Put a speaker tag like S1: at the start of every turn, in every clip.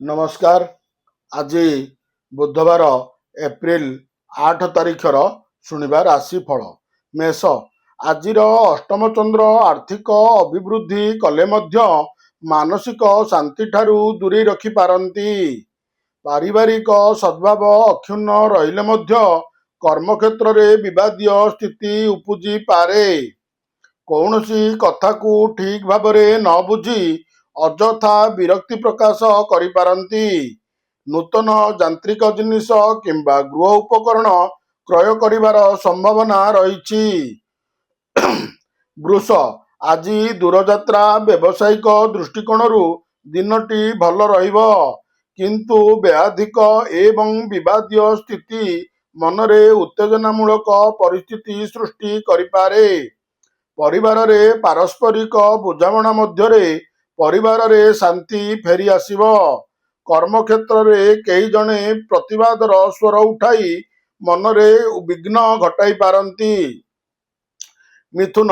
S1: नमस्कार। आज बुधवार एप्रिल 8 तारिखर शुणिबा राशिफल मेष। आज अष्टम चंद्र आर्थिक अभिवृद्धि कले मध्य मानसिक शांति ठारू दूरे रखि पारंती। पारिवारिक सद्भाव अक्षुण्ण रहिले मध्य कर्मक्षेत्र रे विवादीय स्थिति उपजी पारे। कौनसी कथा को ठीक भावरे न बुझी अजथा विरक्ति प्रकाश करिपारंती। नूतन यांत्रिक जिनिस किंबा गृह उपकरण क्रय करिवार संभावना रहिछि। वृष। आज दूरयात्रा व्यावसायिक दृष्टिकोणरू दिनटी भल रहिबो, किंतु व्याधिक एवं विवादीय स्थिति मनरे उत्तेजनामूलक परिस्थिति सृष्टि करिपारे। परिवार रे पारस्परिक बुझामणा मध्यरे परिवार रे शांति फेरी आसिबो। कर्मक्षेत्र रे कई जणे प्रतिवादर स्वर उठाई मनरे विघ्न घटाई पारंती। मिथुन।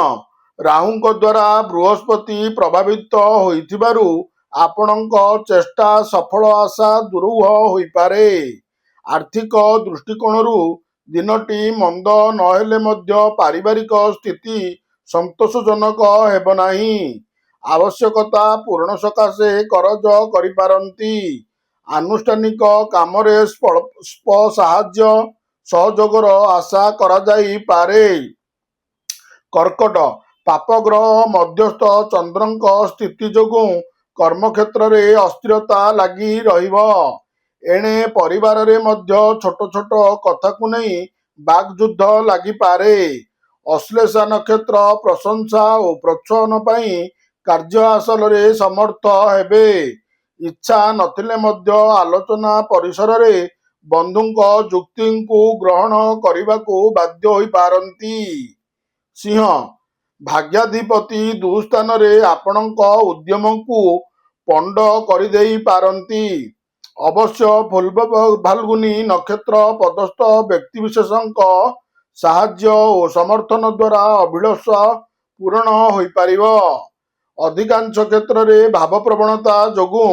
S1: राहुंक द्वारा बृहस्पति प्रभावित होइथिबारु आपणक चेष्टा सफल आशा दुरूह होइपारे। आर्थिक दृष्टिकोणरू दिनटी मंद नहेले मध्य पारिवारिक स्थिति संतोषजनक हेब नाही। आवश्यकता पूर्ण सकाशे करज करिपारंती। आनुष्ठानिक कामरे साहाय्य सहयोगर आशा करा जाई पारे। कर्कट। पापग्रह मध्यस्थ चंद्रंक स्थिति जोगु कर्मक्षेत्र रे अस्थिरता लगी रहिबो। एणे परिवार रे मध्य छोट छोट कथा को नहीं बागयुद्ध लगी पारे। अश्लेषा नक्षत्र प्रशंसा और प्रोत्साहन पाई कार्य हासिल रे समर्थ हेबे। इच्छा नथिले मध्य आलोचना परिसर रे बंधुंक जुक्ति को ग्रहण करने को बाध्य होई पारंती। सिंह। भाग्याधिपति दुस्थान रे आपणक उद्यम को पंड करदेई पारंती। अवश्य फाल्गुनी नक्षत्र पदस्थ व्यक्तिविशेषଙ୍କ साहाय्य और समर्थन द्वारा अभिलाषा पूरण होई पारिबो। अधिकांश क्षेत्र रे भाव प्रवणता जोगु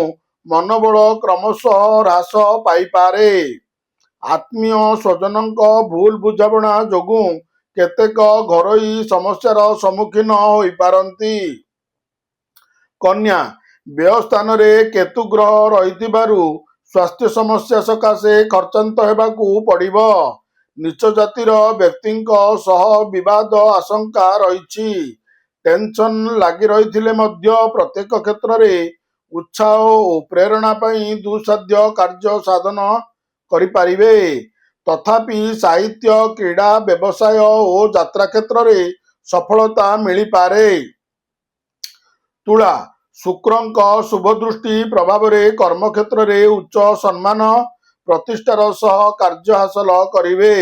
S1: मनोबल क्रमशः ह्रास पाई पारे। आत्मीय स्वजनଙ୍କ भूल बुझामणा जोगु केतेक घरोई समस्यार सम्मुखीन होई पारंती। कन्या। व्यय स्थान रे केतु ग्रह रहिथिबारु स्वास्थ्य समस्या सकाशे खर्चांत हेबाकू पड़िबो। नीच जातिर व्यक्तिंक सह विवाद आशंका रहिछि। टेंशन लगी रहिथिले मध्य प्रत्येक क्षेत्र रे उत्साह और प्रेरणा पाई दुसाध्य कार्य साधन करिपारिबे। तथापि साहित्य क्रीड़ा व्यवसाय और यात्रा क्षेत्र रे सफलता मिली पारे। तुला। शुक्रंक शुभ दृष्टि प्रभाव रे कर्मक्षेत्र रे उच्च सम्मान प्रतिष्ठार सह कार्य हासिल करिवे।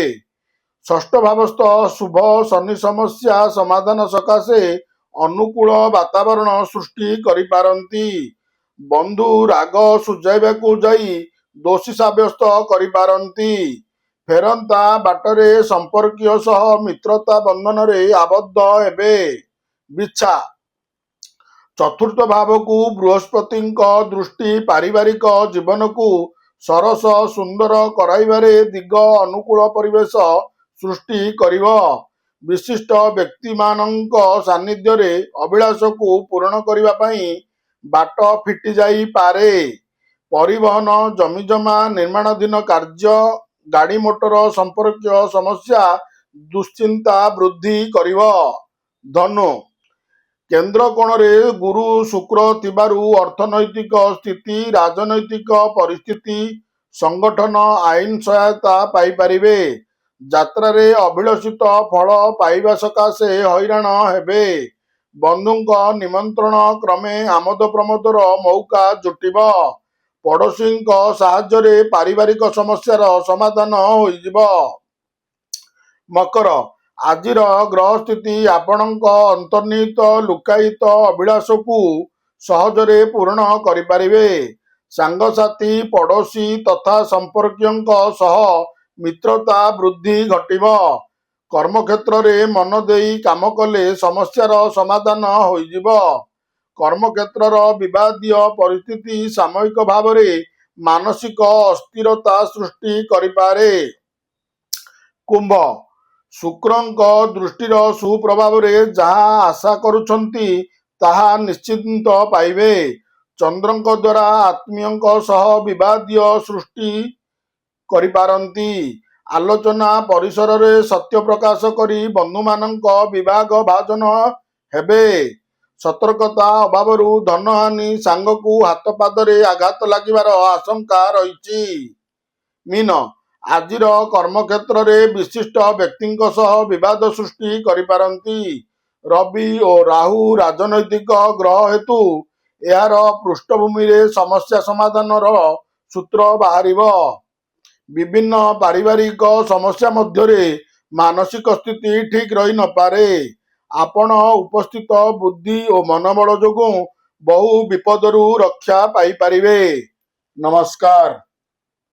S1: षष्ठ भावस्थ शुभ शनि समस्या समाधान सकाशे अनुकूल वातावरण सृष्टि करिपारंती। बंधु राग सुझाइबाकू जाई दोषी साब्यस्त करिपारंती। फेरंता बाटरे संपर्कीय सह मित्रता बंधन रे आबद्ध हेबे। बिच्छा। चतुर्थ भाव को बृहस्पतिंक दृष्टि पारिवारिक जीवन को सरस सुंदर कराइबारे दिग अनुकूल परिवेश सृष्टि करिवो। विशिष्ट व्यक्ति मानक सानिध्य रे अभिलाष को पूर्ण करिवा पाई बाट फिटी जाई पारे। परिवहन जमीजमा निर्माणाधीन कार्य गाड़ी मोटर संपर्कीय समस्या दुश्चिंता वृद्धि करिवो। धनु। केंद्र कोण रे गुरु शुक्र थिबारु अर्थनैतिक स्थिति राजनैतिक परिस्थिति संगठन आईन सहायता पाई पारिबे। यात्रा रे अभिलषित फल पाइबा सकाशे हैराण हेबे। बंधुंक निमंत्रण क्रमे आमोद प्रमोदर मौका जुटिबो। पड़ोसींक साहाय्य रे पारिवारिक समस्यार समाधान होइजिबो। मकर। आजिर ग्रह स्थिति आपणक अंतर्निहित लुकायित अभिलाष को सहजरे पूर्ण करिपारिबे। सांगसाथी पड़ोसी तथा संपर्कीयंक सह मित्रता वृद्धि घटिबो। कर्मक्षेत्र रे मन देई काम कले समस्यार समाधान होइजिबो। कर्मक्षेत्रर विवादीय परिस्थिति सामयिक भाव रे ମାନସିକ ଅସ୍ଥିରତା ସୃଷ୍ଟି କରିପାରେ। କୁମ୍ଭ, ଶୁକ୍ରଙ୍କ ଦୃଷ୍ଟିର ସୁପ୍ରଭାବରେ ଯାହା ଆଶା କରୁଛନ୍ତି ତାହା ନିଶ୍ଚିନ୍ତ ପାଇବେ। ଚନ୍ଦ୍ରଙ୍କ ଦ୍ୱାରା ଆତ୍ମୀୟଙ୍କ ସହ ବିବାଦୀୟ ସୃଷ୍ଟି କରିପାରନ୍ତି। ଆଲୋଚନା ପରିସରରେ ସତ୍ୟ ପ୍ରକାଶ କରି ବନ୍ଧୁମାନଙ୍କ ବିଭାଗ ଭାଜନ ହେବେ। ସତର୍କତା ଅଭାବରୁ ଧନହାନି ସାଙ୍ଗକୁ ହାତ ପାଦରେ ଆଘାତ ଲାଗିବାର ଆଶଙ୍କା ରହିଛି। ମୀନ, ଆଜିର କର୍ମକ୍ଷେତ୍ରରେ ବିଶିଷ୍ଟ ବ୍ୟକ୍ତିଙ୍କ ସହ ବିବାଦ ସୃଷ୍ଟି କରିପାରନ୍ତି। ରବି ଓ ରାହୁ ରାଜନୈତିକ ଗ୍ରହ ହେତୁ ଏହାର ପୃଷ୍ଠଭୂମିରେ ସମସ୍ୟା ସମାଧାନର ସୂତ୍ର ବାହାରିବ। ବିଭିନ୍ନ ପାରିବାରିକ ସମସ୍ୟା ମଧ୍ୟରେ ମାନସିକ ସ୍ଥିତି ଠିକ୍ ରହି ନପାରେ। ଆପଣ ଉପସ୍ଥିତ ବୁଦ୍ଧି ଓ ମନୋବଳ ଯୋଗୁଁ ବହୁ ବିପଦରୁ ରକ୍ଷା ପାଇପାରିବେ। ନମସ୍କାର।